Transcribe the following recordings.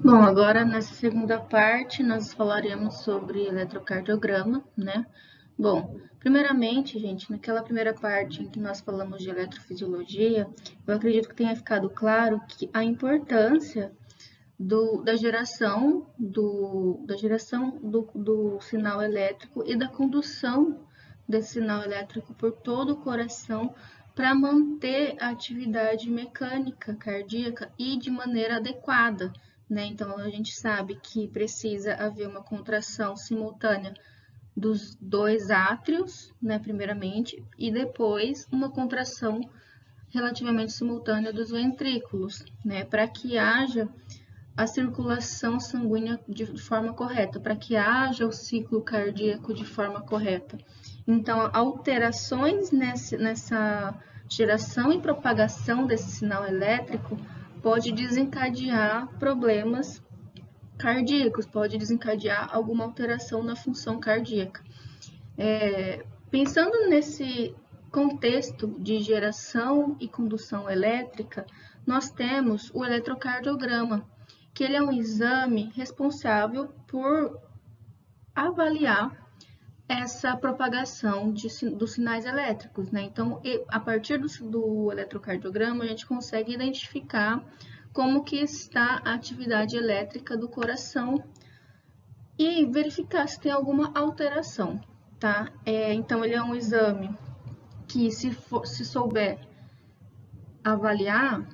Bom, agora nessa segunda parte nós falaremos sobre eletrocardiograma, né? Bom, primeiramente, gente, naquela primeira parte em que nós falamos de eletrofisiologia, eu acredito que tenha ficado claro que a importância da geração do sinal elétrico e da condução desse sinal elétrico por todo o coração para manter a atividade mecânica cardíaca e de maneira adequada, né? Então a gente sabe que precisa haver uma contração simultânea dos dois átrios, né, primeiramente, e depois uma contração relativamente simultânea dos ventrículos, né, para que haja a circulação sanguínea de forma correta, para que haja o ciclo cardíaco de forma correta. Então, alterações nessa geração e propagação desse sinal elétrico pode desencadear problemas cardíacos, pode desencadear alguma alteração na função cardíaca. Pensando nesse contexto de geração e condução elétrica, nós temos o eletrocardiograma, que ele é um exame responsável por avaliar essa propagação dos sinais elétricos, né? Então, a partir do eletrocardiograma, a gente consegue identificar como que está a atividade elétrica do coração e verificar se tem alguma alteração, tá? Então, ele é um exame que, se souber avaliar,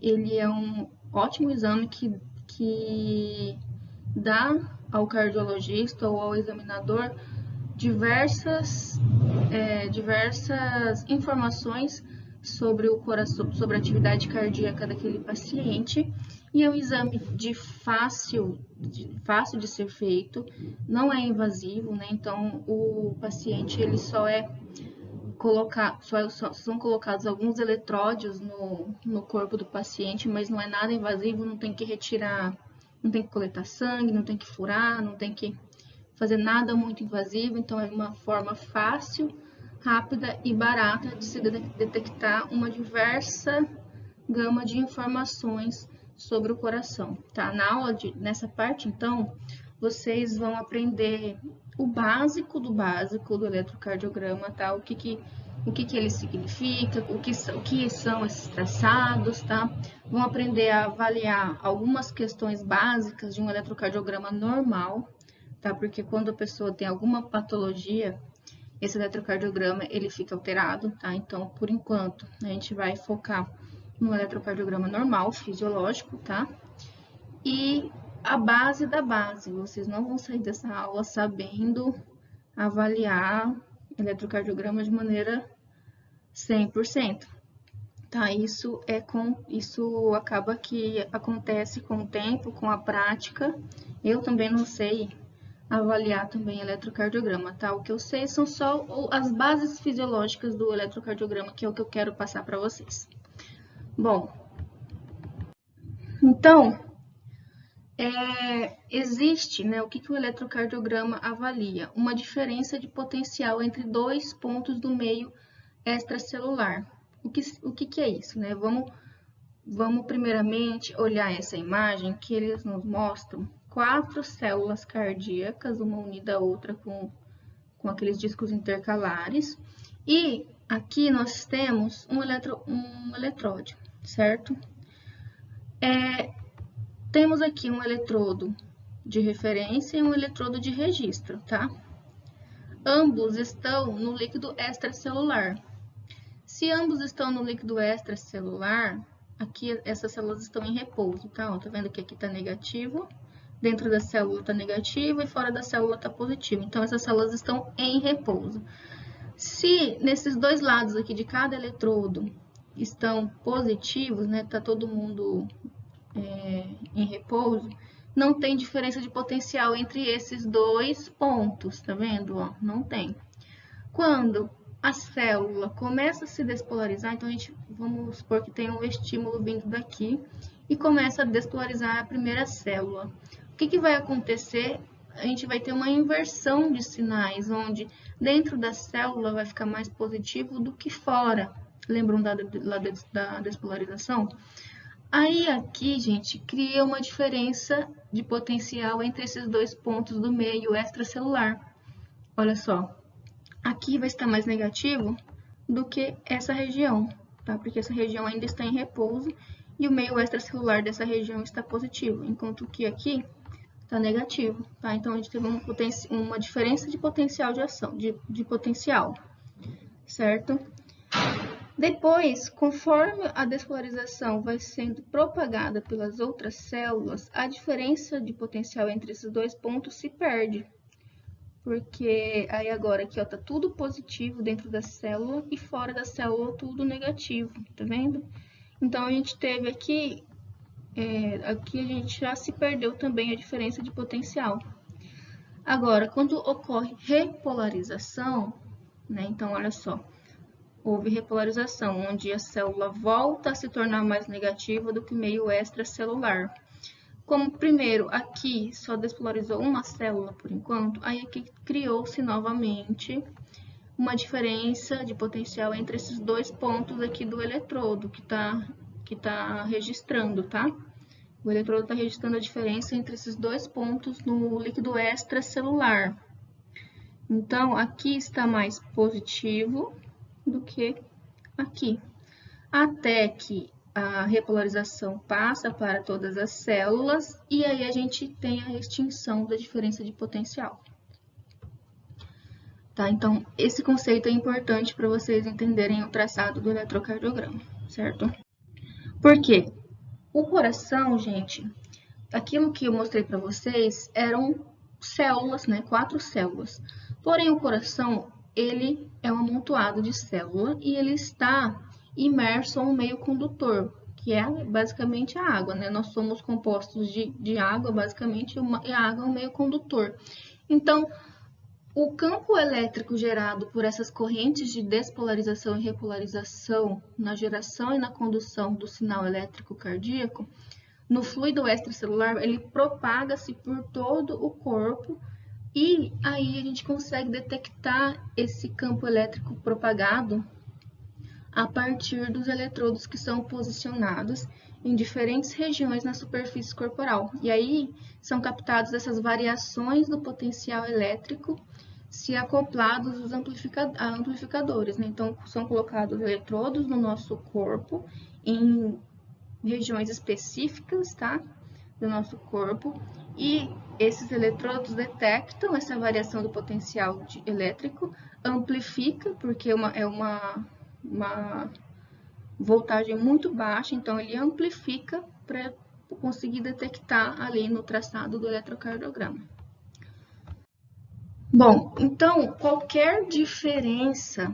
ele é um ótimo exame que dá ao cardiologista ou ao examinador diversas informações sobre o coração, sobre a atividade cardíaca daquele paciente, e é um exame fácil de ser feito, não é invasivo, né? Então o paciente ele são colocados alguns eletródios no corpo do paciente, mas não é nada invasivo, não tem que retirar, não tem que coletar sangue, não tem que furar, não tem que fazer nada muito invasivo, então é uma forma fácil, rápida e barata de se detectar uma diversa gama de informações sobre o coração, tá? Nessa parte, então, vocês vão aprender o básico do eletrocardiograma, tá? O que ele significa, o que são esses traçados, tá? Vão aprender a avaliar algumas questões básicas de um eletrocardiograma normal, tá? Porque quando a pessoa tem alguma patologia, esse eletrocardiograma ele fica alterado, tá? Então, por enquanto, a gente vai focar no eletrocardiograma normal, fisiológico, tá? E a base da base, vocês não vão sair dessa aula sabendo avaliar eletrocardiograma de maneira 100%. Tá, isso acaba que acontece com o tempo, com a prática. Eu também não sei avaliar também eletrocardiograma, tá? O que eu sei são só as bases fisiológicas do eletrocardiograma, que é o que eu quero passar para vocês. Bom, então, existe, né, o que o eletrocardiograma avalia? Uma diferença de potencial entre dois pontos do meio extracelular. O que é isso, né? Vamos primeiramente olhar essa imagem que eles nos mostram 4 células cardíacas, uma unida à outra com aqueles discos intercalares. E aqui nós temos um eletródio, certo? Temos aqui um eletrodo de referência e um eletrodo de registro, tá? Ambos estão no líquido extracelular. Se ambos estão no líquido extracelular, aqui essas células estão em repouso, tá? Ó, tá vendo que aqui tá negativo, dentro da célula tá negativo e fora da célula tá positivo. Então, essas células estão em repouso. Se nesses dois lados aqui de cada eletrodo estão positivos, né? Tá todo mundo em repouso, não tem diferença de potencial entre esses dois pontos, tá vendo? Ó, não tem. Quando a célula começa a se despolarizar, então vamos supor que tem um estímulo vindo daqui e começa a despolarizar a primeira célula. O que vai acontecer? A gente vai ter uma inversão de sinais, onde dentro da célula vai ficar mais positivo do que fora. Lembram da despolarização? Aí aqui, gente, cria uma diferença de potencial entre esses dois pontos do meio extracelular. Olha só, aqui vai estar mais negativo do que essa região, tá? Porque essa região ainda está em repouso e o meio extracelular dessa região está positivo, enquanto que aqui está negativo, tá? Então, a gente teve uma diferença de potencial de ação, de potencial, certo? Depois, conforme a despolarização vai sendo propagada pelas outras células, a diferença de potencial entre esses dois pontos se perde. Porque aí agora aqui, ó, tá tudo positivo dentro da célula e fora da célula tudo negativo, tá vendo? Então, a gente teve aqui, aqui a gente já se perdeu também a diferença de potencial. Agora, quando ocorre repolarização, né, então olha só, houve repolarização, onde a célula volta a se tornar mais negativa do que o meio extracelular. Como primeiro aqui só despolarizou uma célula por enquanto, aí aqui criou-se novamente uma diferença de potencial entre esses dois pontos aqui do eletrodo que tá registrando, tá? O eletrodo está registrando a diferença entre esses dois pontos no líquido extracelular. Então, aqui está mais positivo do que aqui, até que a repolarização passa para todas as células e aí a gente tem a extinção da diferença de potencial. Tá? Então, esse conceito é importante para vocês entenderem o traçado do eletrocardiograma, certo? Por quê? O coração, gente, aquilo que eu mostrei para vocês eram células, né? 4 células. Porém, o coração, ele é um amontoado de célula e ele está imerso a um meio condutor, que é basicamente a água, né? Nós somos compostos de água, basicamente, e a água é um meio condutor. Então, o campo elétrico gerado por essas correntes de despolarização e repolarização na geração e na condução do sinal elétrico cardíaco, no fluido extracelular, ele propaga-se por todo o corpo e aí a gente consegue detectar esse campo elétrico propagado a partir dos eletrodos que são posicionados em diferentes regiões na superfície corporal. E aí são captadas essas variações do potencial elétrico se acoplados os amplificadores, né? Então, são colocados eletrodos no nosso corpo em regiões específicas, tá? Do nosso corpo e esses eletrodos detectam essa variação do potencial elétrico, amplifica, porque é uma voltagem muito baixa, então ele amplifica para conseguir detectar ali no traçado do eletrocardiograma. Bom, então qualquer diferença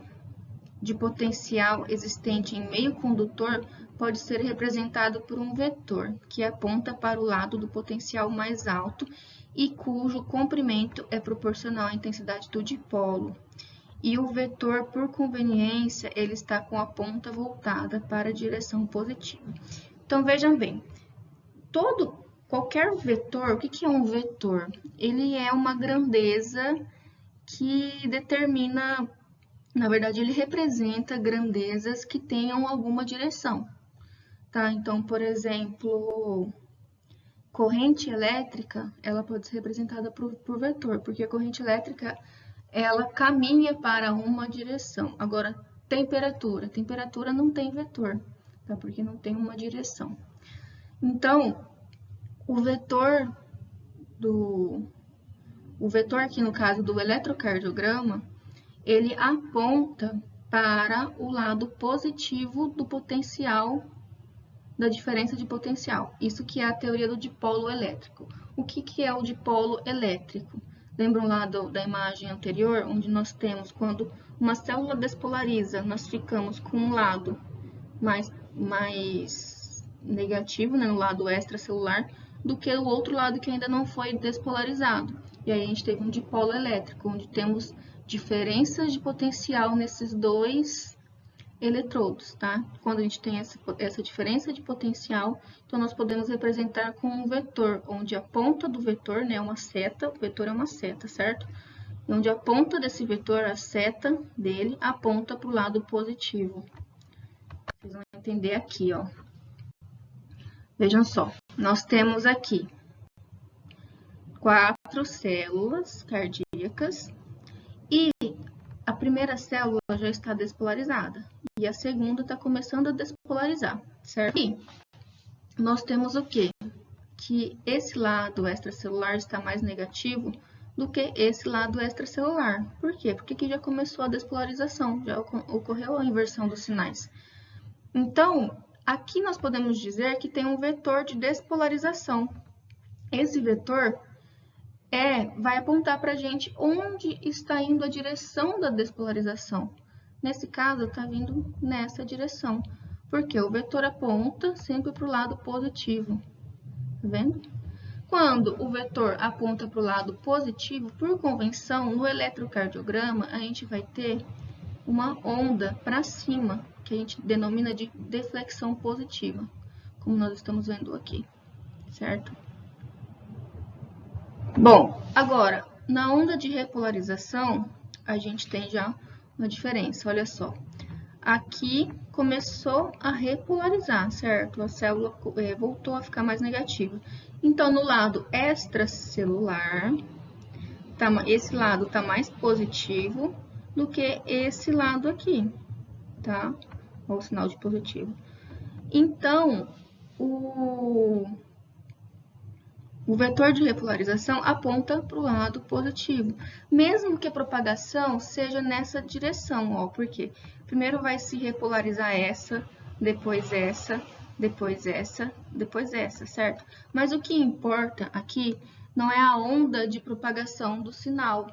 de potencial existente em meio condutor pode ser representado por um vetor, que aponta para o lado do potencial mais alto e cujo comprimento é proporcional à intensidade do dipolo. E o vetor, por conveniência, ele está com a ponta voltada para a direção positiva. Então, vejam bem, qualquer vetor, o que é um vetor? Ele é uma grandeza que determina, na verdade, ele representa grandezas que tenham alguma direção. Tá? Então, por exemplo, corrente elétrica, ela pode ser representada por vetor, porque a corrente elétrica ela caminha para uma direção. Agora, temperatura não tem vetor, tá? Porque não tem uma direção. Então, o vetor aqui no caso do eletrocardiograma, ele aponta para o lado positivo do potencial, da diferença de potencial. Isso que é a teoria do dipolo elétrico. O que é o dipolo elétrico? Lembram lá da imagem anterior, onde nós temos quando uma célula despolariza, nós ficamos com um lado mais negativo, né, no lado extracelular, do que o outro lado que ainda não foi despolarizado. E aí a gente teve um dipolo elétrico, onde temos diferenças de potencial nesses dois eletrodos, tá? Quando a gente tem essa diferença de potencial, então nós podemos representar com um vetor, onde a ponta do vetor, né, é uma seta, o vetor é uma seta, certo? E onde a ponta desse vetor, a seta dele, aponta para o lado positivo. Vocês vão entender aqui, ó. Vejam só, nós temos aqui 4 células cardíacas e a primeira célula já está despolarizada e a segunda está começando a despolarizar, certo? E nós temos o quê? Que esse lado extracelular está mais negativo do que esse lado extracelular. Por quê? Porque aqui já começou a despolarização, já ocorreu a inversão dos sinais. Então, aqui nós podemos dizer que tem um vetor de despolarização. Esse vetor vai apontar para a gente onde está indo a direção da despolarização. Nesse caso, está vindo nessa direção, porque o vetor aponta sempre para o lado positivo. Tá vendo? Quando o vetor aponta para o lado positivo, por convenção, no eletrocardiograma, a gente vai ter uma onda para cima, que a gente denomina de deflexão positiva, como nós estamos vendo aqui, certo? Bom, agora, na onda de repolarização, a gente tem já uma diferença, olha só. Aqui começou a repolarizar, certo? A célula voltou a ficar mais negativa. Então, no lado extracelular, esse lado está mais positivo do que esse lado aqui, tá? Olha o sinal de positivo. Então, o vetor de repolarização aponta para o lado positivo, mesmo que a propagação seja nessa direção, ó, porque primeiro vai se repolarizar essa, depois essa, depois essa, depois essa, certo? Mas o que importa aqui não é a onda de propagação do sinal,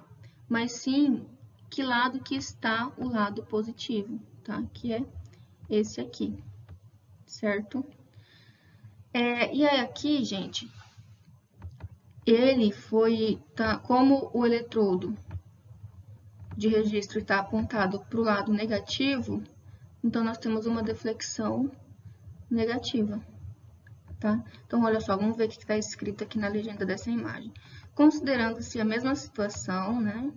mas sim que lado que está o lado positivo, tá? Que é esse aqui, certo? E aí aqui, gente, ele como o eletrodo de registro está apontado para o lado negativo, então nós temos uma deflexão negativa, tá? Então, olha só, vamos ver o que está escrito aqui na legenda dessa imagem. Considerando-se a mesma situação, né,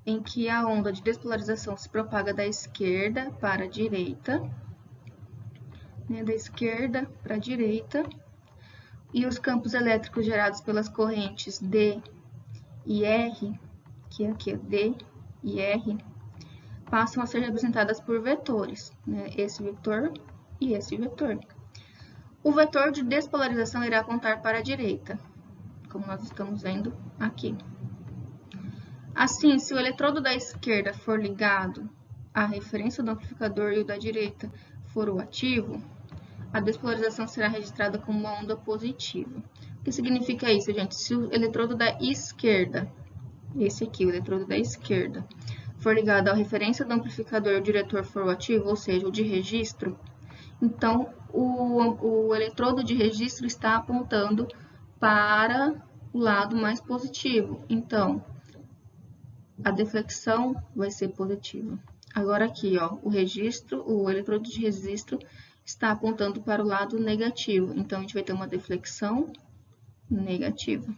em que a onda de despolarização se propaga da esquerda para a direita, né, da esquerda para a direita, e os campos elétricos gerados pelas correntes D e R, que aqui é D e R, passam a ser representadas por vetores, né? Esse vetor e esse vetor. O vetor de despolarização irá apontar para a direita, como nós estamos vendo aqui. Assim, se o eletrodo da esquerda for ligado à referência do amplificador e o da direita for o ativo, a despolarização será registrada como uma onda positiva. O que significa isso, gente? Se o eletrodo da esquerda, esse aqui, o eletrodo da esquerda, for ligado à referência do amplificador e o diretor for o ativo, ou seja, o de registro, então o eletrodo de registro está apontando para o lado mais positivo. Então, a deflexão vai ser positiva. Agora aqui, ó, o eletrodo de registro está apontando para o lado negativo. Então, a gente vai ter uma deflexão negativa,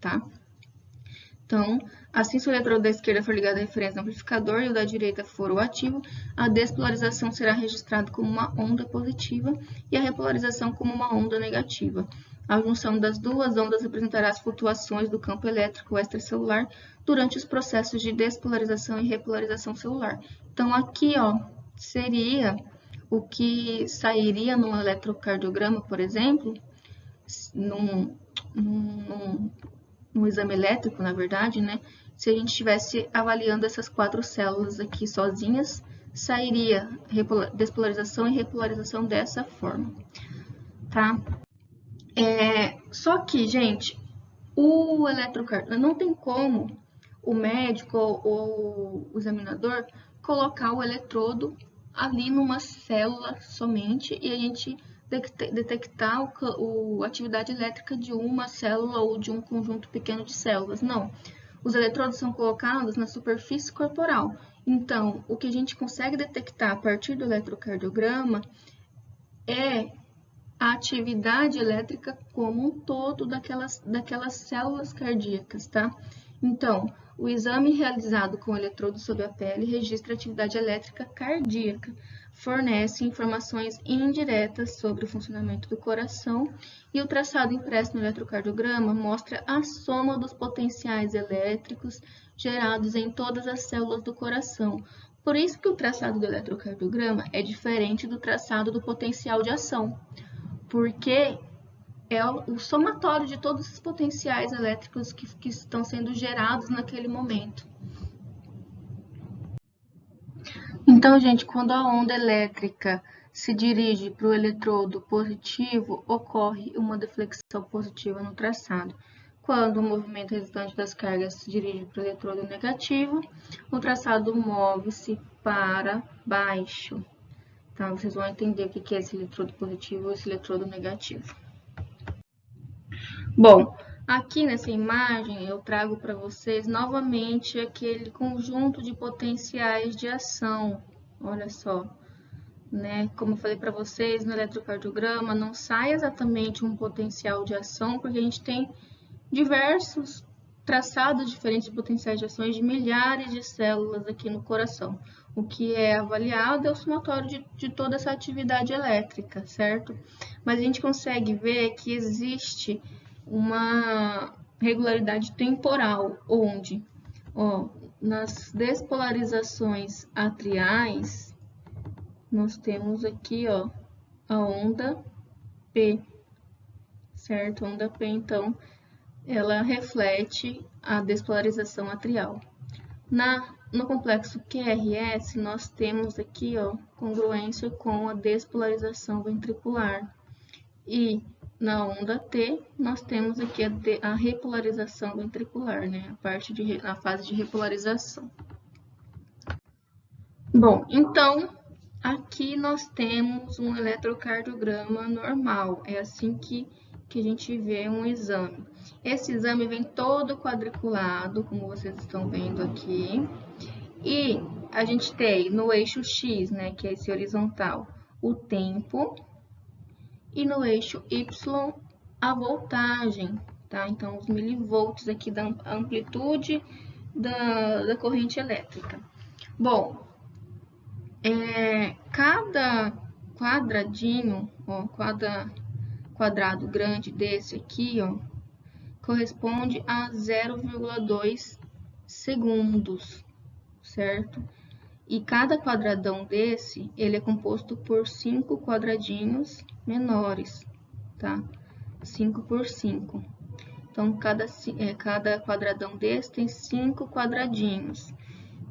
tá? Então, assim, se o eletrodo da esquerda for ligado à referência do amplificador e o da direita for o ativo, a despolarização será registrada como uma onda positiva e a repolarização como uma onda negativa. A junção das duas ondas representará as flutuações do campo elétrico extracelular durante os processos de despolarização e repolarização celular. Então, aqui, ó, seria o que sairia no eletrocardiograma, por exemplo, num exame elétrico, na verdade, né? Se a gente estivesse avaliando essas 4 células aqui sozinhas, sairia despolarização e repolarização dessa forma, tá? Só que, gente, o eletrocardiograma não tem como o médico ou o examinador colocar o eletrodo ali numa célula somente e a gente detectar a atividade elétrica de uma célula ou de um conjunto pequeno de células. Não. Os eletrodos são colocados na superfície corporal. Então, o que a gente consegue detectar a partir do eletrocardiograma é a atividade elétrica como um todo daquelas células cardíacas, tá? Então, o exame realizado com eletrodo sob a pele registra a atividade elétrica cardíaca, fornece informações indiretas sobre o funcionamento do coração e o traçado impresso no eletrocardiograma mostra a soma dos potenciais elétricos gerados em todas as células do coração. Por isso que o traçado do eletrocardiograma é diferente do traçado do potencial de ação, porque é o somatório de todos os potenciais elétricos que estão sendo gerados naquele momento. Então, gente, quando a onda elétrica se dirige para o eletrodo positivo, ocorre uma deflexão positiva no traçado. Quando o movimento resultante das cargas se dirige para o eletrodo negativo, o traçado move-se para baixo. Tá? Vocês vão entender o que é esse eletrodo positivo e esse eletrodo negativo. Bom, aqui nessa imagem eu trago para vocês novamente aquele conjunto de potenciais de ação. Olha só, né? Como eu falei para vocês, no eletrocardiograma não sai exatamente um potencial de ação, porque a gente tem diversos traçados diferentes de potenciais de ações de milhares de células aqui no coração. O que é avaliado é o somatório de toda essa atividade elétrica, certo? Mas a gente consegue ver que existe uma regularidade temporal, onde, ó, nas despolarizações atriais, nós temos aqui, ó, a onda P, certo? A onda P, então, ela reflete a despolarização atrial. No complexo QRS, nós temos aqui, ó, congruência com a despolarização ventricular. E na onda T, nós temos aqui a repolarização ventricular, né? A fase de repolarização. Bom, então, aqui nós temos um eletrocardiograma normal. É assim que a gente vê um exame. Esse exame vem todo quadriculado, como vocês estão vendo aqui. E a gente tem no eixo X, né, que é esse horizontal, o tempo. E no eixo Y, a voltagem, tá? Então, os milivolts aqui da amplitude da corrente elétrica. Bom, cada quadradinho, ó, cada quadrado grande desse aqui, ó, corresponde a 0,2 segundos, certo? E cada quadradão desse, ele é composto por 5 quadradinhos menores, tá? 5 por 5. Então, cada quadradão desse tem 5 quadradinhos,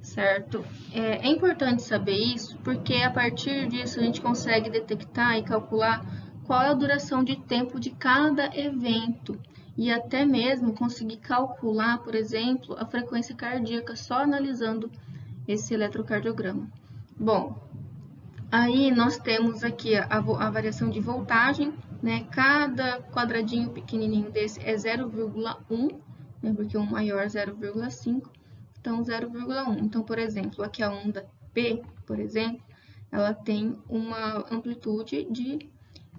certo? É importante saber isso, porque a partir disso a gente consegue detectar e calcular qual é a duração de tempo de cada evento. E até mesmo conseguir calcular, por exemplo, a frequência cardíaca só analisando esse eletrocardiograma. Bom, aí nós temos aqui a variação de voltagem, né? Cada quadradinho pequenininho desse é 0,1, né? Porque o maior é 0,5, então 0,1. Então, por exemplo, aqui a onda P, por exemplo, ela tem uma amplitude de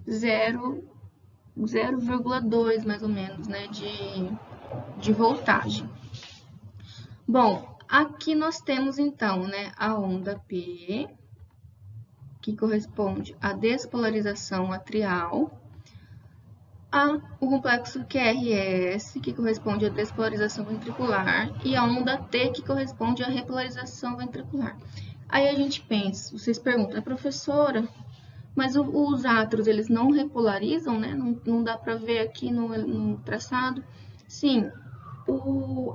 0,2 mais ou menos, né? De voltagem. Bom, aqui nós temos, então, né, a onda P, que corresponde à despolarização atrial, o complexo QRS, que corresponde à despolarização ventricular, e a onda T, que corresponde à repolarização ventricular. Aí a gente pensa, vocês perguntam, professora, mas os átrios, eles não repolarizam, né? Não dá para ver aqui no traçado? Sim.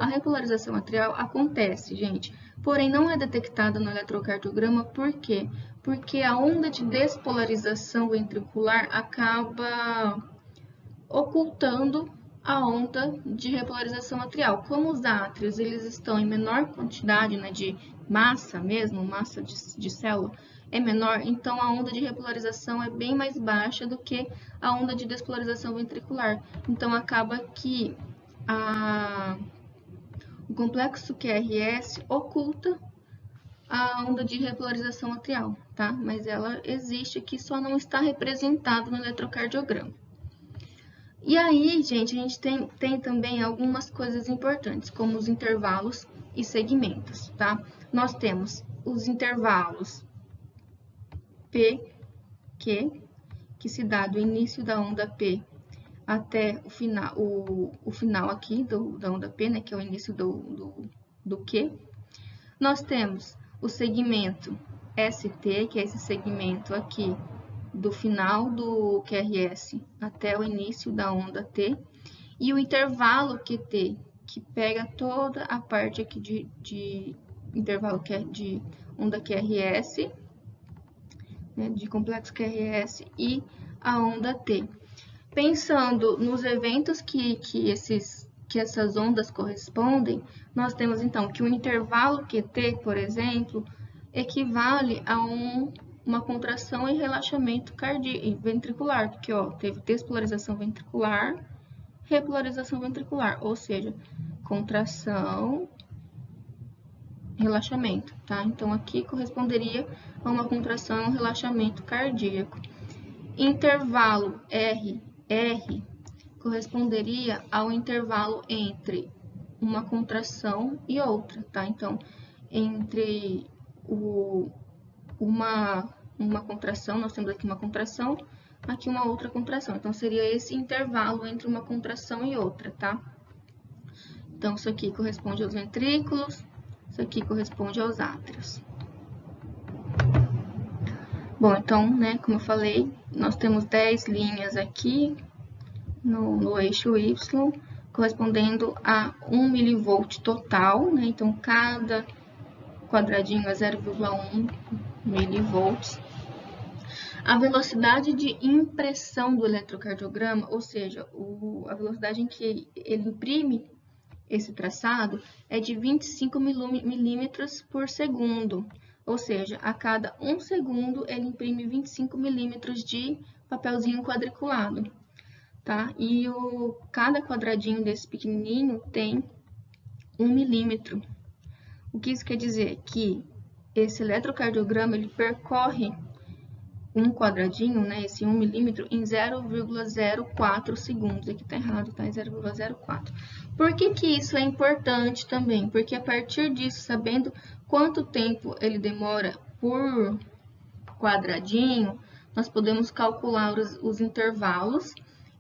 A repolarização atrial acontece, gente, porém não é detectada no eletrocardiograma, por quê? Porque a onda de despolarização ventricular acaba ocultando a onda de repolarização atrial. Como os átrios eles estão em menor quantidade, né, de massa mesmo, massa de célula, é menor, então a onda de repolarização é bem mais baixa do que a onda de despolarização ventricular. Então acaba que o complexo QRS oculta a onda de repolarização atrial, tá? Mas ela existe aqui, só não está representada no eletrocardiograma. E aí, gente, a gente tem também algumas coisas importantes, como os intervalos e segmentos, tá? Nós temos os intervalos PQ, que se dá do início da onda P até o final aqui da onda P, né, que é o início do Q. Nós temos o segmento ST, que é esse segmento aqui do final do QRS até o início da onda T, e o intervalo QT, que pega toda a parte aqui de intervalo de onda QRS, né, de complexo QRS, e a onda T. Pensando nos eventos que essas ondas correspondem, nós temos então que o intervalo QT, por exemplo, equivale a uma contração e relaxamento ventricular, porque ó, teve despolarização ventricular, repolarização ventricular, ou seja, contração, relaxamento, tá? Então aqui corresponderia a uma contração e um relaxamento cardíaco. Intervalo R corresponderia ao intervalo entre uma contração e outra, tá? Então, entre uma contração, nós temos aqui uma contração, aqui uma outra contração. Então, seria esse intervalo entre uma contração e outra, tá? Então, isso aqui corresponde aos ventrículos, isso aqui corresponde aos átrios. Bom, então, né, como eu falei, nós temos 10 linhas aqui no eixo Y, correspondendo a 1 mV total, né? Então, cada quadradinho é 0,1 mV. A velocidade de impressão do eletrocardiograma, ou seja, a velocidade em que ele imprime esse traçado, é de 25 milímetros por segundo. Ou seja, a cada 1 segundo ele imprime 25 milímetros de papelzinho quadriculado, tá? E cada quadradinho desse pequenininho tem 1 milímetro. O que isso quer dizer? Que esse eletrocardiograma ele percorre um quadradinho, né, esse 1 milímetro, em 0,04 segundos. Aqui tá errado, tá? Em 0,04. Por que isso é importante também? Porque a partir disso, sabendo quanto tempo ele demora por quadradinho, nós podemos calcular os intervalos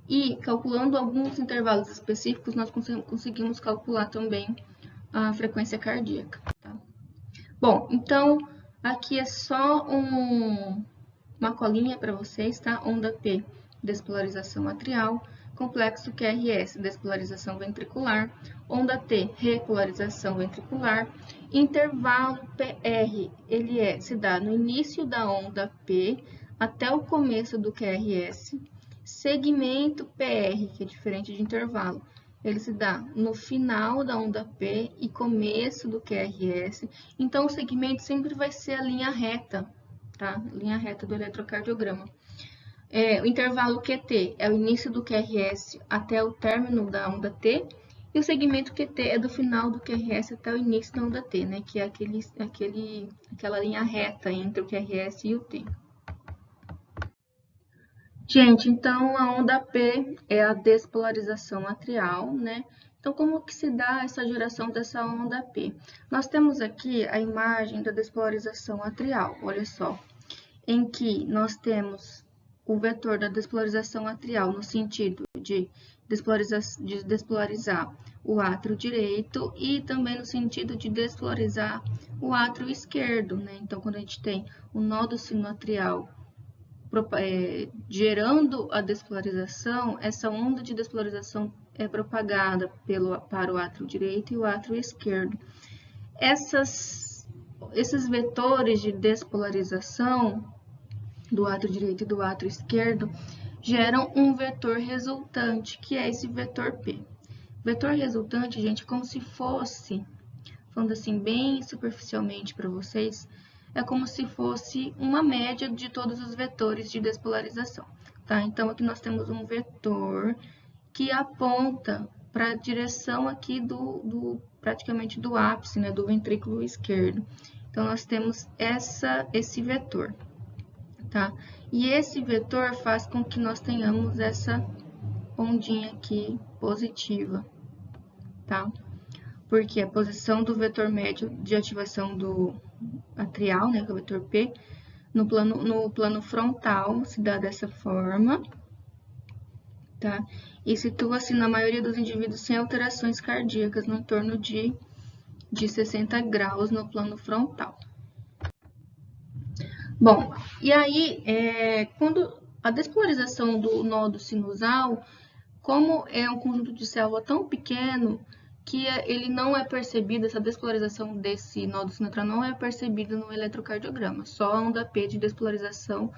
e, calculando alguns intervalos específicos, nós conseguimos calcular também a frequência cardíaca, tá? Bom, então, aqui é só uma colinha para vocês, tá? Onda P, despolarização atrial. Complexo QRS, despolarização ventricular. Onda T, repolarização ventricular. Intervalo PR, ele se dá no início da onda P até o começo do QRS. Segmento PR, que é diferente de intervalo, ele se dá no final da onda P e começo do QRS. Então, o segmento sempre vai ser a linha reta, tá? Linha reta do eletrocardiograma. O intervalo QT é o início do QRS até o término da onda T, e o segmento QT é do final do QRS até o início da onda T, né? Que é aquela linha reta entre o QRS e o T. Gente, então a onda P é a despolarização atrial, né? Então, como que se dá essa geração dessa onda P? Nós temos aqui a imagem da despolarização atrial, olha só, em que nós temos o vetor da despolarização atrial no sentido de despolarizar o átrio direito e também no sentido de despolarizar o átrio esquerdo, né? Então, quando a gente tem o nó do sino atrial gerando a despolarização, essa onda de despolarização é propagada para o átrio direito e o átrio esquerdo. Esses vetores de despolarização do átrio direito e do átrio esquerdo geram um vetor resultante, que é esse vetor P. Vetor resultante, gente, como se fosse, falando assim bem superficialmente para vocês, é como se fosse uma média de todos os vetores de despolarização, tá? Então, aqui nós temos um vetor que aponta para a direção aqui praticamente do ápice, né, do ventrículo esquerdo. Então, nós temos esse vetor, tá? E esse vetor faz com que nós tenhamos essa ondinha aqui positiva, tá? Porque a posição do vetor médio de ativação do atrial, né, que é o vetor P, No plano frontal, se dá dessa forma, tá? E situa-se na maioria dos indivíduos sem alterações cardíacas, no entorno de 60 graus no plano frontal. Bom, e aí, quando a despolarização do nódo sinusal, como é um conjunto de célula tão pequeno, que ele não é percebido, essa despolarização desse nódo sinustral não é percebida no eletrocardiograma, só a onda P de despolarização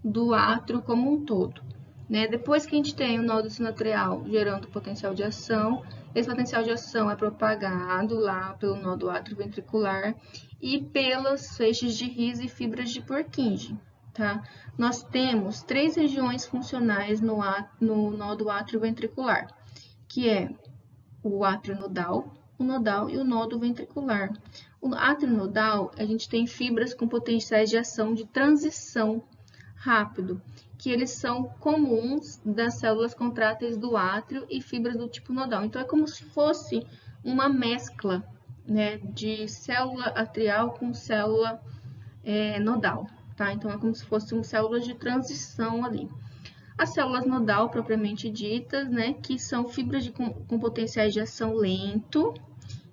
do átrio como um todo. Né? Depois que a gente tem o nódo sinoatrial gerando potencial de ação, esse potencial de ação é propagado lá pelo nódo atrioventricular e pelas feixes de His e fibras de Purkinje. Tá? Nós temos 3 regiões funcionais no nódo atrioventricular, que é o átrio nodal, o nodal e o nódo ventricular. O átrio nodal, a gente tem fibras com potenciais de ação de transição rápido, que eles são comuns das células contráteis do átrio e fibras do tipo nodal. Então, é como se fosse uma mescla, né, de célula atrial com célula nodal, tá? Então, é como se fossem células de transição ali. As células nodal, propriamente ditas, né, que são fibras com potenciais de ação lento,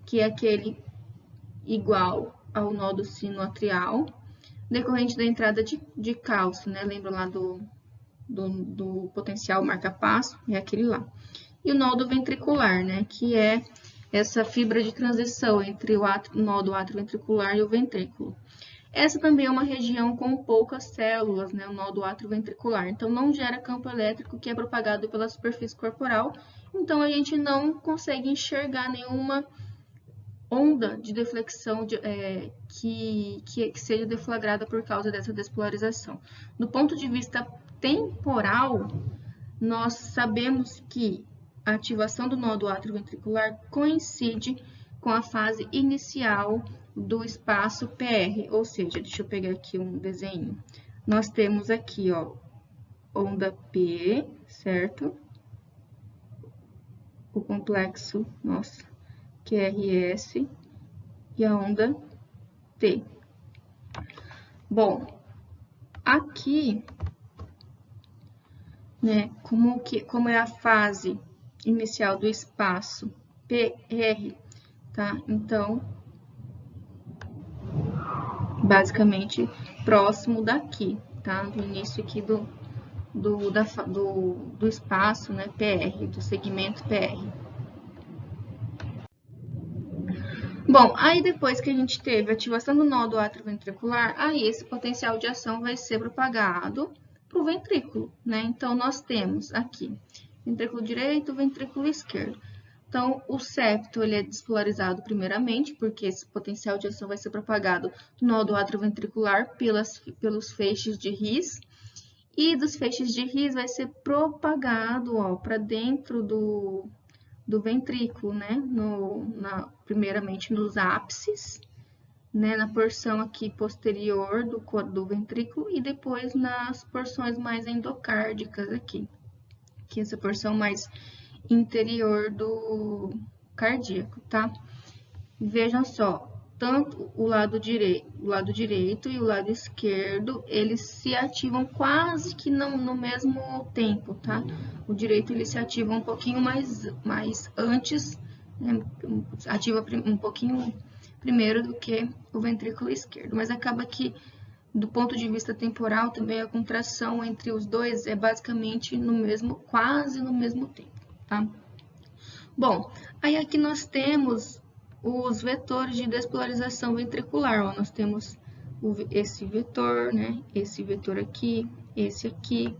que é aquele igual ao nódo sinoatrial, decorrente da entrada de cálcio, né? Lembra lá do potencial marca-passo? É aquele lá. E o nódo ventricular, né? Que é essa fibra de transição entre o nódo atrioventricular e o ventrículo. Essa também é uma região com poucas células, né? O nódo atrioventricular. Então, não gera campo elétrico que é propagado pela superfície corporal. Então, a gente não consegue enxergar nenhuma onda de deflexão que seja deflagrada por causa dessa despolarização. Do ponto de vista temporal, nós sabemos que a ativação do nódo atrioventricular coincide com a fase inicial do espaço PR, ou seja, deixa eu pegar aqui um desenho. Nós temos aqui, ó, onda P, certo? O complexo, QRS e a onda T. Bom, aqui, né, como é a fase inicial do espaço PR, tá? Então, basicamente, próximo daqui, tá? Do início aqui do espaço, né, PR, do segmento PR. Bom, aí depois que a gente teve a ativação do nódo atrioventricular, aí esse potencial de ação vai ser propagado para o ventrículo, né? Então, nós temos aqui ventrículo direito, ventrículo esquerdo. Então, o septo ele é despolarizado primeiramente, porque esse potencial de ação vai ser propagado no nódo atrioventricular pelos feixes de His, e dos feixes de His vai ser propagado para dentro do ventrículo, né? Primeiramente nos ápices, né? Na porção aqui posterior do ventrículo e depois nas porções mais endocárdicas aqui, que é essa porção mais interior do cardíaco, tá? Vejam só, tanto o lado direito e o lado esquerdo, eles se ativam quase que no mesmo tempo, tá? O direito ele se ativa um pouquinho mais antes, né? Ativa um pouquinho primeiro do que o ventrículo esquerdo, mas acaba que do ponto de vista temporal também a contração entre os dois é basicamente quase no mesmo tempo, tá? Bom, aí aqui nós temos os vetores de despolarização ventricular, ó, nós temos esse vetor, né? Esse vetor aqui, esse aqui,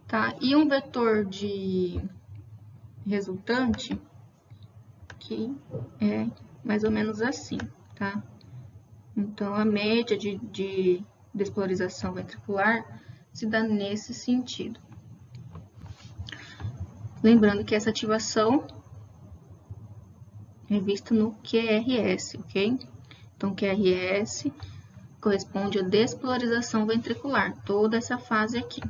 tá? E um vetor de resultante que é mais ou menos assim, tá? Então, a média de despolarização ventricular se dá nesse sentido. Lembrando que essa ativação é vista no QRS, ok? Então, QRS corresponde à despolarização ventricular, toda essa fase aqui.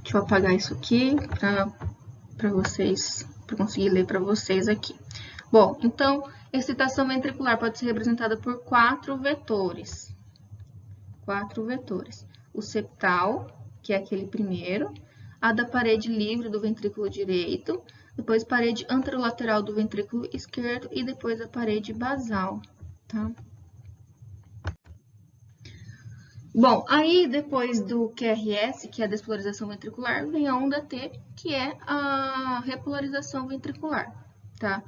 Deixa eu apagar isso aqui para conseguir ler para vocês aqui. Bom, então, Excitação ventricular pode ser representada por 4 vetores. 4 vetores. O septal, que é aquele primeiro, a da parede livre do ventrículo direito, depois parede anterolateral do ventrículo esquerdo e depois a parede basal, tá? Bom, aí depois do QRS, que é a despolarização ventricular, vem a onda T, que é a repolarização ventricular, tá?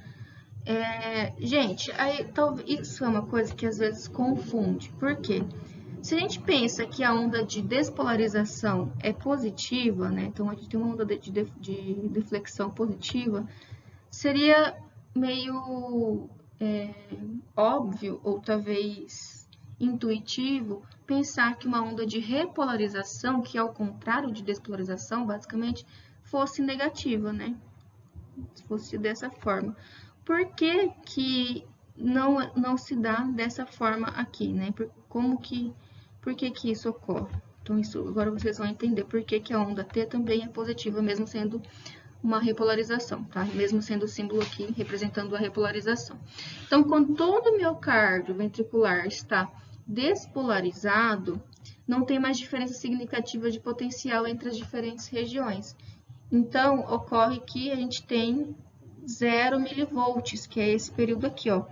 Gente, aí, isso é uma coisa que às vezes confunde. Por quê? Se a gente pensa que a onda de despolarização é positiva, né? Então a gente tem uma onda de deflexão positiva, seria meio óbvio ou talvez intuitivo pensar que uma onda de repolarização, que é o contrário de despolarização, basicamente, fosse negativa, né? Se fosse dessa forma. Por que que não se dá dessa forma aqui, né? Por que isso ocorre? Então, isso agora vocês vão entender por que que a onda T também é positiva, mesmo sendo uma repolarização, tá? Mesmo sendo o símbolo aqui representando a repolarização. Então, quando todo o miocárdio ventricular está despolarizado, não tem mais diferença significativa de potencial entre as diferentes regiões. Então, ocorre que a gente tem 0 milivolts, que é esse período aqui, ó.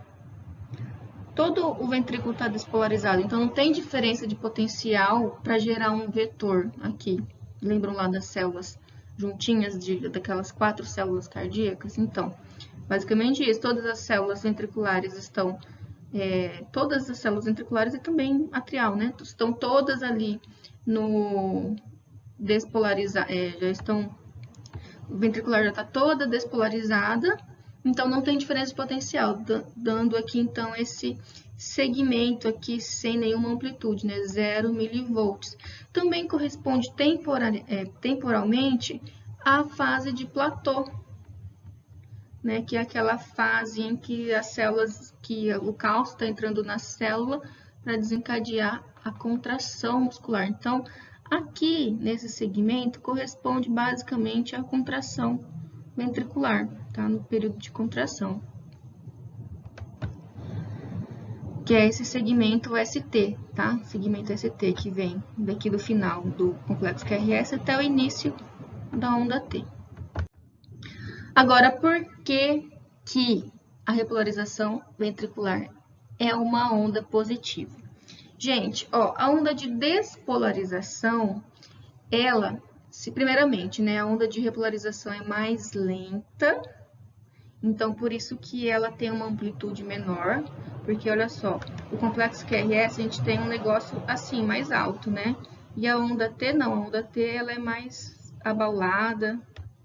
Todo o ventrículo está despolarizado, então não tem diferença de potencial para gerar um vetor aqui. Lembram lá das células juntinhas, daquelas 4 células cardíacas? Então, basicamente isso, todas as células ventriculares estão, todas as células ventriculares e também atrial, né? Estão todas ali no despolarizar, já estão, o ventricular já está toda despolarizada, então não tem diferença de potencial, dando aqui então esse segmento aqui sem nenhuma amplitude, né? 0 milivolts. Também corresponde temporalmente à fase de platô, né? Que é aquela fase em que as células, que o cálcio está entrando na célula para desencadear a contração muscular. Então, aqui nesse segmento corresponde basicamente à contração ventricular, tá? No período de contração. Que é esse segmento ST, tá? Segmento ST que vem daqui do final do complexo QRS até o início da onda T. Agora, por que que a repolarização ventricular é uma onda positiva? Gente, ó, a onda de despolarização, ela, primeiramente, né, a onda de repolarização é mais lenta, então por isso que ela tem uma amplitude menor, porque olha só, o complexo QRS a gente tem um negócio assim, mais alto, né? E a onda T não, a onda T ela é mais abaulada,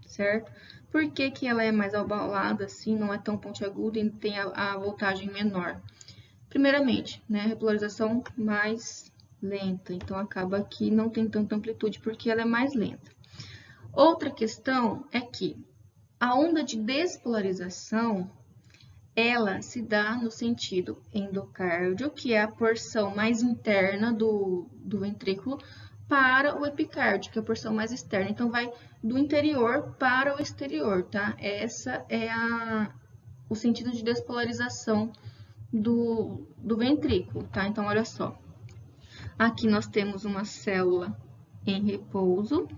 certo? Por que que ela é mais abaulada assim, não é tão pontiaguda e tem a voltagem menor? Primeiramente, né, a repolarização mais lenta, então acaba que não tem tanta amplitude porque ela é mais lenta. Outra questão é que a onda de despolarização, ela se dá no sentido endocárdio, que é a porção mais interna do ventrículo, para o epicárdio, que é a porção mais externa. Então, vai do interior para o exterior, tá? Essa é o sentido de despolarização do ventrículo, tá? Então, olha só. Aqui nós temos uma célula em repouso.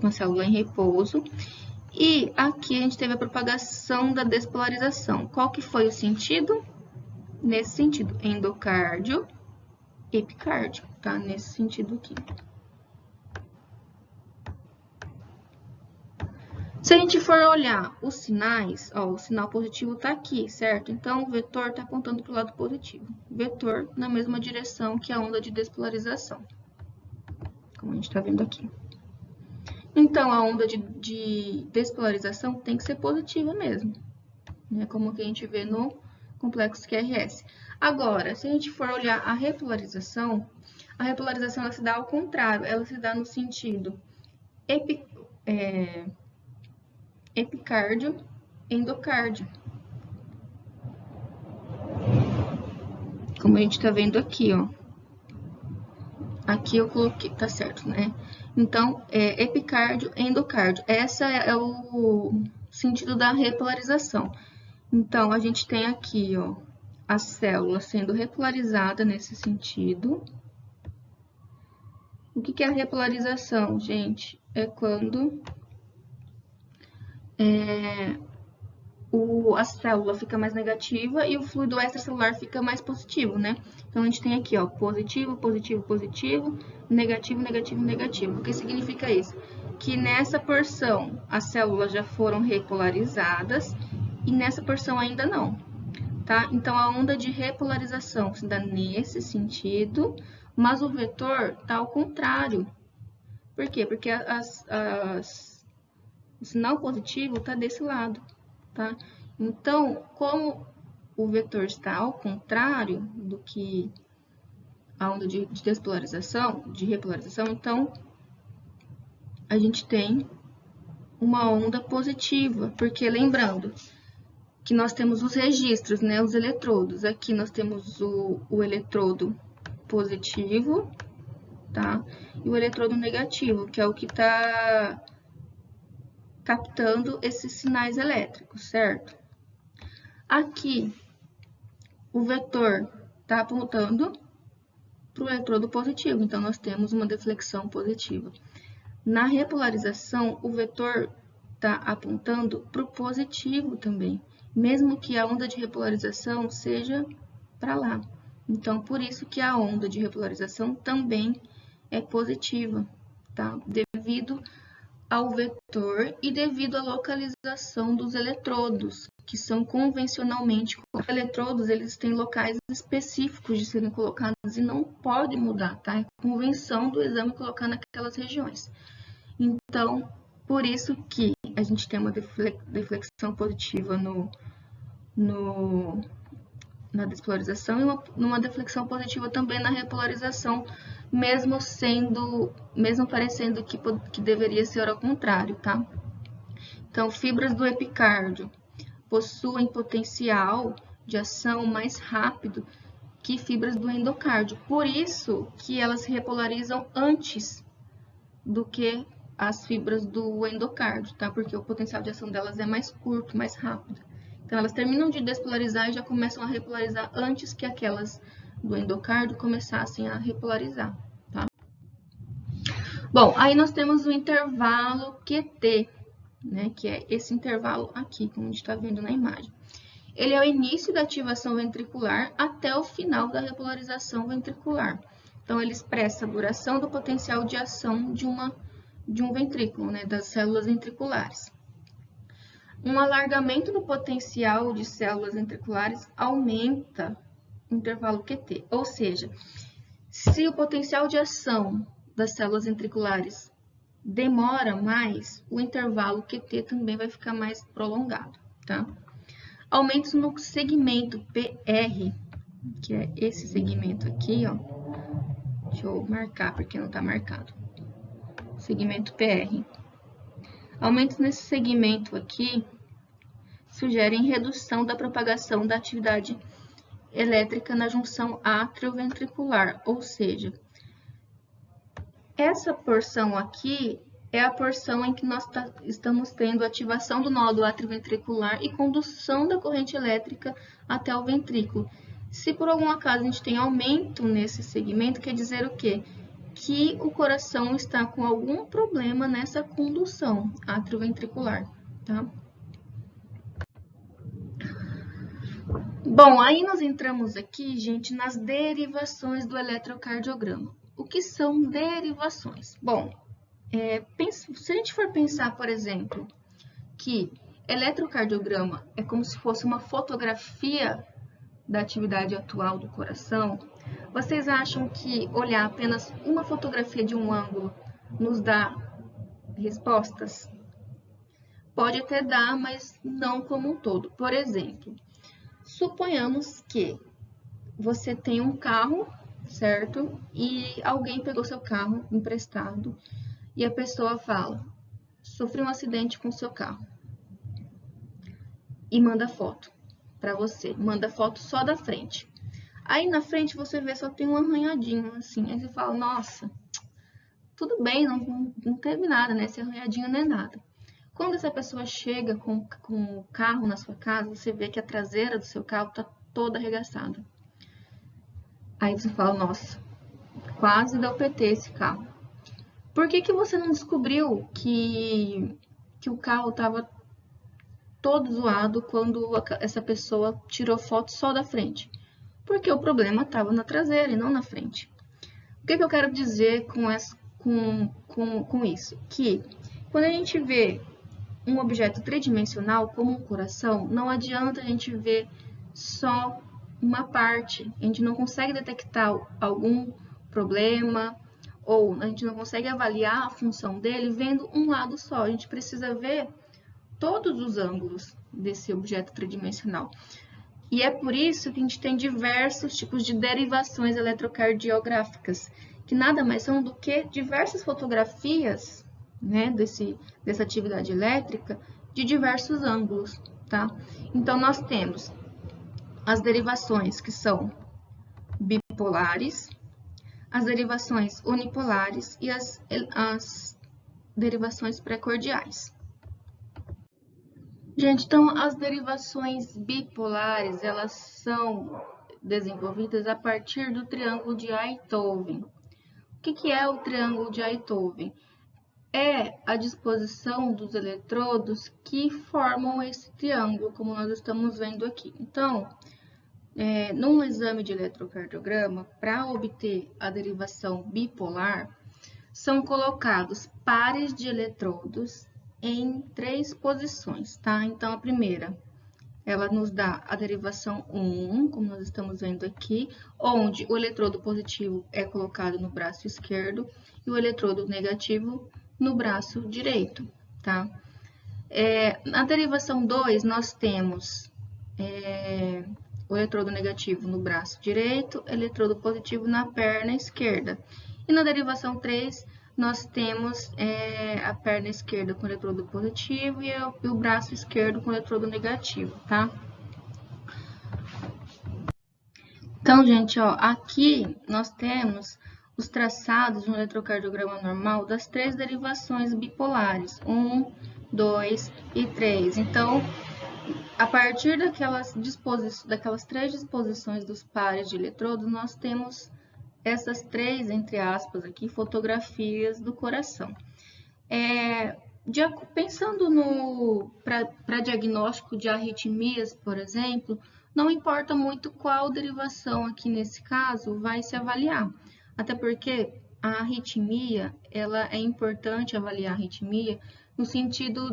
Uma célula em repouso. E aqui a gente teve a propagação da despolarização. Qual que foi o sentido? Nesse sentido, endocárdio, epicárdio, tá? Nesse sentido aqui. Se a gente for olhar os sinais, ó, o sinal positivo tá aqui, certo? Então, o vetor tá apontando para o lado positivo. Vetor na mesma direção que a onda de despolarização, como a gente tá vendo aqui. Então, a onda de despolarização tem que ser positiva mesmo, né? Como que a gente vê no complexo QRS. Agora, se a gente for olhar a repolarização ela se dá ao contrário, ela se dá no sentido epicárdio, endocárdio. Como a gente tá vendo aqui, ó. Aqui eu coloquei, tá certo, né? Então, epicárdio, endocárdio. Essa é sentido da repolarização. Então, a gente tem aqui, ó, a célula sendo repolarizada nesse sentido. O que é a repolarização, gente? É quando a célula fica mais negativa e o fluido extracelular fica mais positivo, né? Então, a gente tem aqui, ó, positivo, positivo, positivo, negativo, negativo, negativo. O que significa isso? Que nessa porção as células já foram repolarizadas e nessa porção ainda não, tá? Então, a onda de repolarização se dá nesse sentido, mas o vetor tá ao contrário. Por quê? Porque o sinal positivo tá desse lado, tá? Então, como o vetor está ao contrário do que a onda de despolarização, de repolarização, então a gente tem uma onda positiva, porque lembrando que nós temos os registros, né, os eletrodos. Aqui nós temos o eletrodo positivo, tá? E o eletrodo negativo, que é o que está captando esses sinais elétricos, certo? Aqui, o vetor está apontando para o eletrodo positivo, então nós temos uma deflexão positiva. Na repolarização, o vetor está apontando para o positivo também, mesmo que a onda de repolarização seja para lá. Então, por isso que a onda de repolarização também é positiva, tá? Devido ao vetor e devido à localização dos eletrodos, que são convencionalmente, os eletrodos eles têm locais específicos de serem colocados e não pode mudar, tá? É convenção do exame colocar naquelas regiões. Então, por isso que a gente tem uma deflexão positiva na despolarização e uma deflexão positiva também na repolarização, mesmo parecendo que deveria ser ao contrário, tá? Então, fibras do epicárdio possuem potencial de ação mais rápido que fibras do endocárdio. Por isso que elas se repolarizam antes do que as fibras do endocárdio, tá? Porque o potencial de ação delas é mais curto, mais rápido. Então, elas terminam de despolarizar e já começam a repolarizar antes que aquelas do endocárdio começassem a repolarizar, tá? Bom, aí nós temos o intervalo QT, né? Que é esse intervalo aqui, como a gente está vendo na imagem. Ele é o início da ativação ventricular até o final da repolarização ventricular. Então, ele expressa a duração do potencial de ação de um ventrículo, né? Das células ventriculares. Um alargamento do potencial de células ventriculares aumenta o intervalo QT. Ou seja, se o potencial de ação das células ventriculares demora mais, o intervalo QT também vai ficar mais prolongado, tá? Aumentos no segmento PR, que é esse segmento aqui, ó. Deixa eu marcar porque não está marcado. Segmento PR. Aumentos nesse segmento aqui sugerem redução da propagação da atividade elétrica na junção atrioventricular, ou seja, essa porção aqui é a porção em que nós estamos tendo ativação do nódulo atrioventricular e condução da corrente elétrica até o ventrículo. Se por algum acaso a gente tem aumento nesse segmento, quer dizer o quê? Que o coração está com algum problema nessa condução atrioventricular, tá? Bom, aí nós entramos aqui, gente, nas derivações do eletrocardiograma. O que são derivações? Bom, se a gente for pensar, por exemplo, que eletrocardiograma é como se fosse uma fotografia da atividade atual do coração, vocês acham que olhar apenas uma fotografia de um ângulo nos dá respostas? Pode até dar, mas não como um todo. Por exemplo, suponhamos que você tem um carro, certo? E alguém pegou seu carro emprestado e a pessoa fala: sofri um acidente com seu carro. E manda foto para você, manda foto só da frente. Aí na frente você vê só tem um arranhadinho assim. Aí você fala: nossa, tudo bem, não teve nada, né? Esse arranhadinho não é nada. Quando essa pessoa chega com o carro na sua casa, você vê que a traseira do seu carro está toda arregaçada. Aí você fala, nossa, quase deu PT esse carro. Por que você não descobriu que o carro estava todo zoado quando essa pessoa tirou foto só da frente? Porque o problema estava na traseira e não na frente. O que eu quero dizer com isso? Que quando a gente vê um objeto tridimensional, como um coração, não adianta a gente ver só uma parte. A gente não consegue detectar algum problema ou a gente não consegue avaliar a função dele vendo um lado só. A gente precisa ver todos os ângulos desse objeto tridimensional. E é por isso que a gente tem diversos tipos de derivações eletrocardiográficas, que nada mais são do que diversas fotografias, né, dessa atividade elétrica de diversos ângulos, tá? Então, nós temos as derivações que são bipolares, as derivações unipolares e as derivações precordiais. Gente, então as derivações bipolares, elas são desenvolvidas a partir do triângulo de Einthoven. O que é o triângulo de Einthoven? É a disposição dos eletrodos que formam esse triângulo, como nós estamos vendo aqui. Então, num exame de eletrocardiograma, para obter a derivação bipolar, são colocados pares de eletrodos em 3 posições, tá? Então, a primeira, ela nos dá a derivação 1, como nós estamos vendo aqui, onde o eletrodo positivo é colocado no braço esquerdo e o eletrodo negativo no braço direito, tá? Na derivação 2, nós temos o eletrodo negativo no braço direito, eletrodo positivo na perna esquerda. E na derivação 3, nós temos a perna esquerda com eletrodo positivo e o braço esquerdo com eletrodo negativo, tá? Então, gente, ó, aqui nós temos os traçados de um eletrocardiograma normal das 3 derivações bipolares, 1, 2 e 3. Então, a partir daquelas 3 disposições dos pares de eletrodos, nós temos essas 3, entre aspas, aqui, fotografias do coração. Pensando para diagnóstico de arritmias, por exemplo, não importa muito qual derivação aqui nesse caso vai se avaliar. Até porque a arritmia, ela é importante avaliar a arritmia no sentido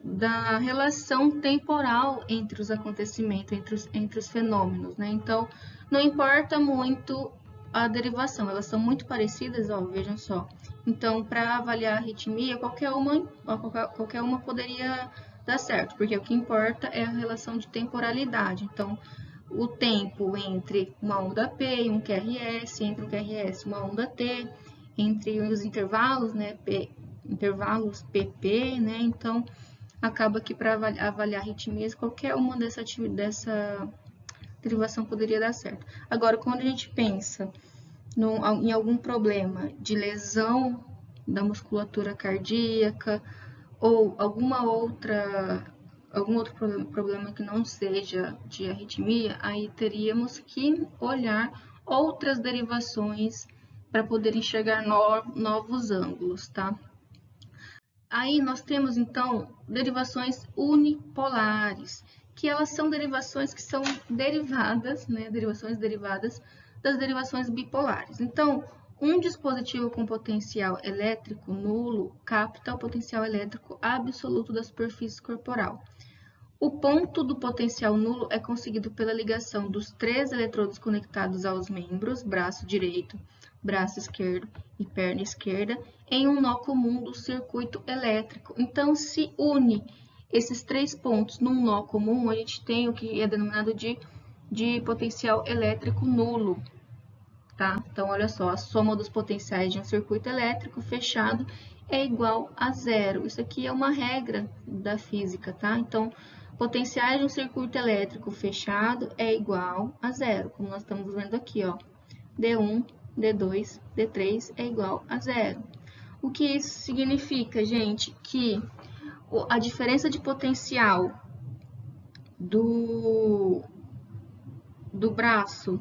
da relação temporal entre os acontecimentos, entre os fenômenos, né? Então, não importa muito a derivação, elas são muito parecidas, ó, vejam só. Então, para avaliar a arritmia, qualquer uma poderia dar certo, porque o que importa é a relação de temporalidade. Então, o tempo entre uma onda P e um QRS, entre um QRS e uma onda T, entre os intervalos, né, intervalos PP, né? Então, acaba que para avaliar arritmias, qualquer uma dessa derivação poderia dar certo. Agora, quando a gente pensa em algum problema de lesão da musculatura cardíaca ou algum outro problema que não seja de arritmia, aí teríamos que olhar outras derivações para poder enxergar novos ângulos, tá? Aí nós temos, então, derivações unipolares, que elas são derivações que são derivadas, né, derivações derivadas das derivações bipolares. Então, um dispositivo com potencial elétrico nulo capta o potencial elétrico absoluto da superfície corporal. O ponto do potencial nulo é conseguido pela ligação dos 3 eletrodos conectados aos membros, braço direito, braço esquerdo e perna esquerda, em um nó comum do circuito elétrico. Então, se une esses 3 pontos num nó comum, a gente tem o que é denominado de potencial elétrico nulo, tá? Então, olha só, a soma dos potenciais de um circuito elétrico fechado é igual a 0. Isso aqui é uma regra da física, tá? Então, potenciais de um circuito elétrico fechado é igual a 0, como nós estamos vendo aqui, ó. D1, D2, D3 é igual a 0. O que isso significa, gente? Que a diferença de potencial do braço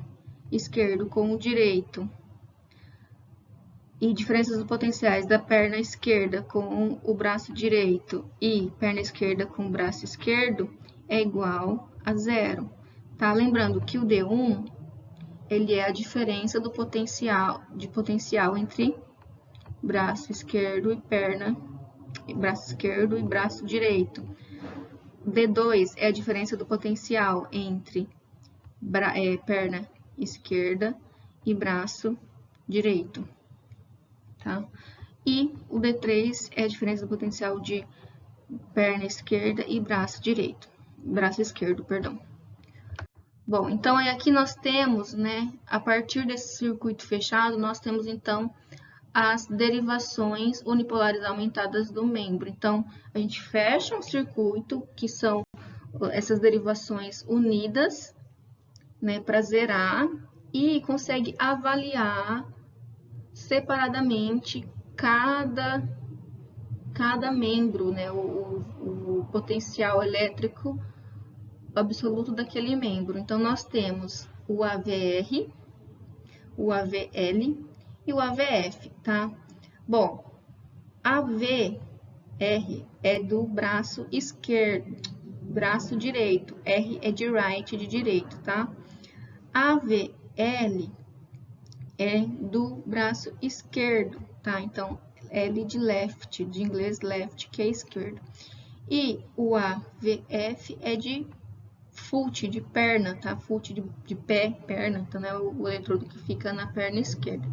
esquerdo com o direito e diferenças dos potenciais da perna esquerda com o braço direito e perna esquerda com o braço esquerdo é igual a zero, tá? Lembrando que o D1, ele é a diferença do potencial entre braço esquerdo e braço esquerdo e braço direito. D2 é a diferença do potencial entre perna esquerda e braço direito, tá? E o D3 é a diferença do potencial de perna esquerda e braço esquerdo, perdão. Bom, então aqui nós temos, né, a partir desse circuito fechado, nós temos então as derivações unipolares aumentadas do membro. Então, a gente fecha um circuito, que são essas derivações unidas, né, para zerar, e consegue avaliar separadamente cada membro, né, o potencial elétrico absoluto daquele membro. Então, nós temos o AVR, o AVL e o AVF, tá? Bom, AVR é do braço esquerdo, braço direito, R é de right, de direito, tá? AVL é do braço esquerdo, tá? Então, L de left, de inglês left, que é esquerdo. E o AVF é de foot, de perna, tá? Foot de pé, perna, então é o eletrodo que fica na perna esquerda.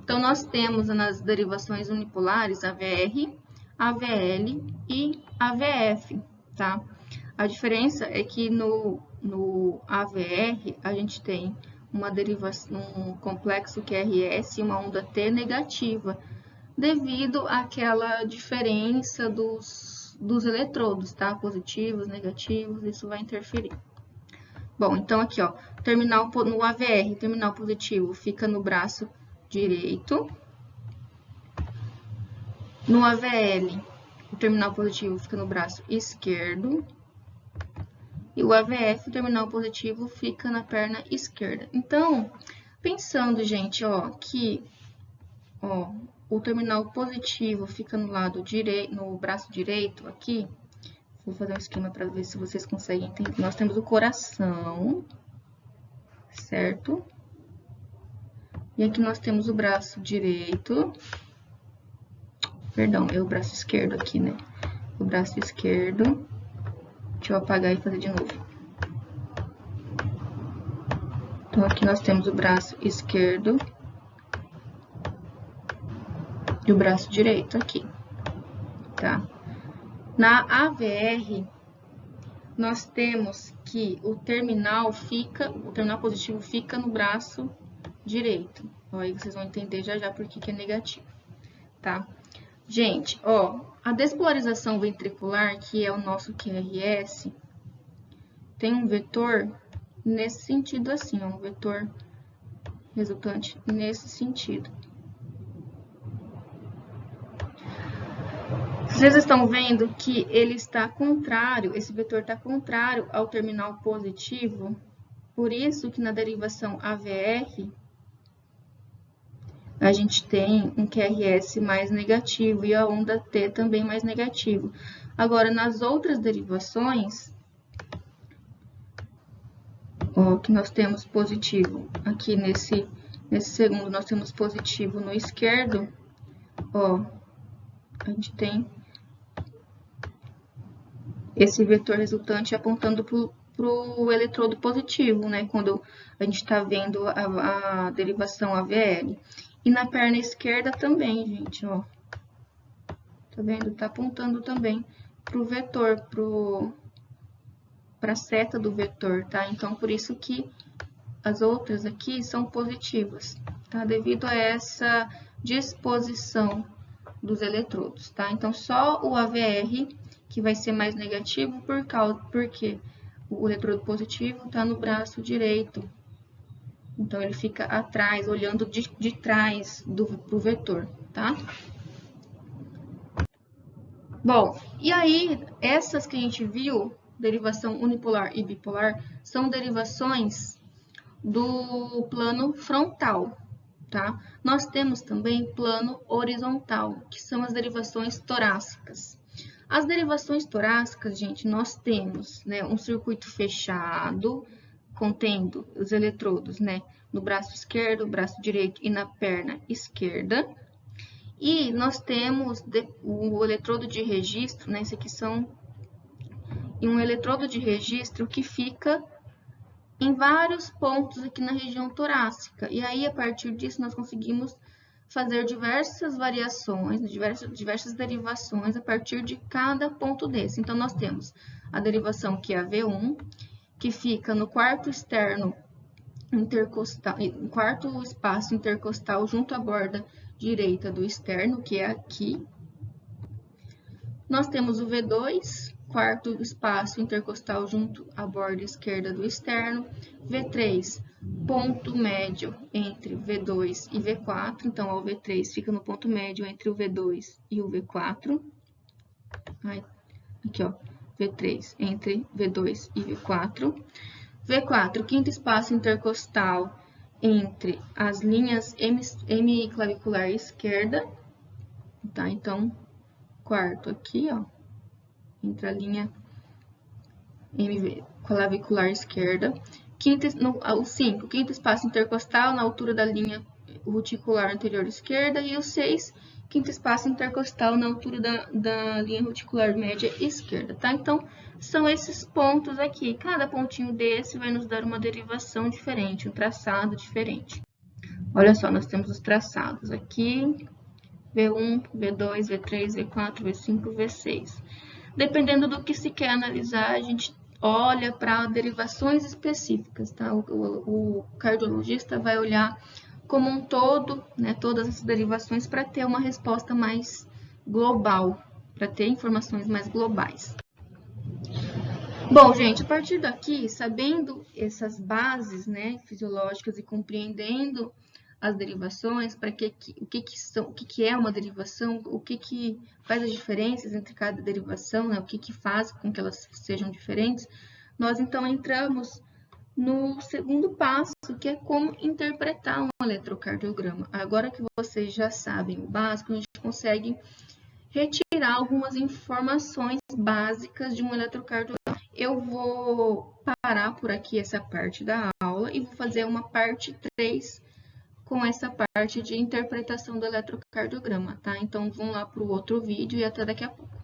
Então, nós temos nas derivações unipolares AVR, AVL e AVF, tá? A diferença é que no AVR a gente tem uma derivação, um complexo QRS e uma onda T negativa, devido àquela diferença dos eletrodos, tá? Positivos, negativos, isso vai interferir. Bom, então aqui, ó, no AVR, terminal positivo fica no braço direito. No AVL, o terminal positivo fica no braço esquerdo. E o AVF, o terminal positivo, fica na perna esquerda. Então, pensando, gente, ó, que ó, o terminal positivo fica no lado direito, no braço direito, aqui. Vou fazer um esquema para ver se vocês conseguem entender. Nós temos o coração, certo? E aqui nós temos o braço direito. Perdão, é o braço esquerdo aqui, né? O braço esquerdo. Deixa eu apagar e fazer de novo. Então, aqui nós temos o braço esquerdo e o braço direito aqui, tá? Na AVR, nós temos que o terminal positivo fica no braço direito. Ó, aí vocês vão entender já por que é negativo, tá? Gente, ó, a despolarização ventricular, que é o nosso QRS, tem um vetor nesse sentido assim, ó, um vetor resultante nesse sentido. Vocês estão vendo que ele está contrário, esse vetor está contrário ao terminal positivo, por isso que na derivação AVR, a gente tem um QRS mais negativo e a onda T também mais negativo. Agora, nas outras derivações, ó, que nós temos positivo, aqui nesse segundo nós temos positivo no esquerdo, ó, a gente tem esse vetor resultante apontando para o eletrodo positivo, né? Quando a gente está vendo a derivação AVL. E na perna esquerda também, gente, ó. Tá vendo? Tá apontando também para o vetor, para a seta do vetor, tá? Então, por isso que as outras aqui são positivas, tá? Devido a essa disposição dos eletrodos, tá? Então, só o AVR que vai ser mais negativo porque o eletrodo positivo está no braço direito. Então, ele fica atrás, olhando de trás pro vetor, tá? Bom, e aí, essas que a gente viu, derivação unipolar e bipolar, são derivações do plano frontal, tá? Nós temos também plano horizontal, que são as derivações torácicas. As derivações torácicas, gente, nós temos, né, um circuito fechado, contendo os eletrodos, né, no braço esquerdo, braço direito e na perna esquerda. E nós temos o eletrodo de registro, né, esse aqui são um eletrodo de registro que fica em vários pontos aqui na região torácica. E aí, a partir disso, nós conseguimos fazer diversas variações, diversas derivações a partir de cada ponto desse. Então, nós temos a derivação que é a V1, que fica no quarto externo intercostal, quarto espaço intercostal junto à borda direita do externo, que é aqui. Nós temos o V2, quarto espaço intercostal junto à borda esquerda do externo. V3, ponto médio entre V2 e V4. Então, o V3 fica no ponto médio entre o V2 e o V4. Aqui, ó, V3 entre V2 e V4. V4, quinto espaço intercostal entre as linhas hemiclavicular esquerda, tá? Então, quarto aqui, ó, entre a linha hemiclavicular esquerda. O 5, quinto espaço intercostal na altura da linha reticular anterior esquerda. E o 6, quinto espaço intercostal na altura da linha reticular média esquerda, tá? Então, são esses pontos aqui. Cada pontinho desse vai nos dar uma derivação diferente, um traçado diferente. Olha só, nós temos os traçados aqui, V1, V2, V3, V4, V5, V6. Dependendo do que se quer analisar, a gente olha para derivações específicas, tá? O cardiologista vai olhar como um todo, né, todas essas derivações para ter uma resposta mais global, para ter informações mais globais. Bom, gente, a partir daqui, sabendo essas bases, né, fisiológicas e compreendendo as derivações, para o que é uma derivação, faz as diferenças entre cada derivação, né, o que faz com que elas sejam diferentes, nós então entramos no segundo passo, que é como interpretar um eletrocardiograma. Agora que vocês já sabem o básico, a gente consegue retirar algumas informações básicas de um eletrocardiograma. Eu vou parar por aqui essa parte da aula e vou fazer uma parte 3 com essa parte de interpretação do eletrocardiograma, tá? Então, vamos lá para o outro vídeo e até daqui a pouco.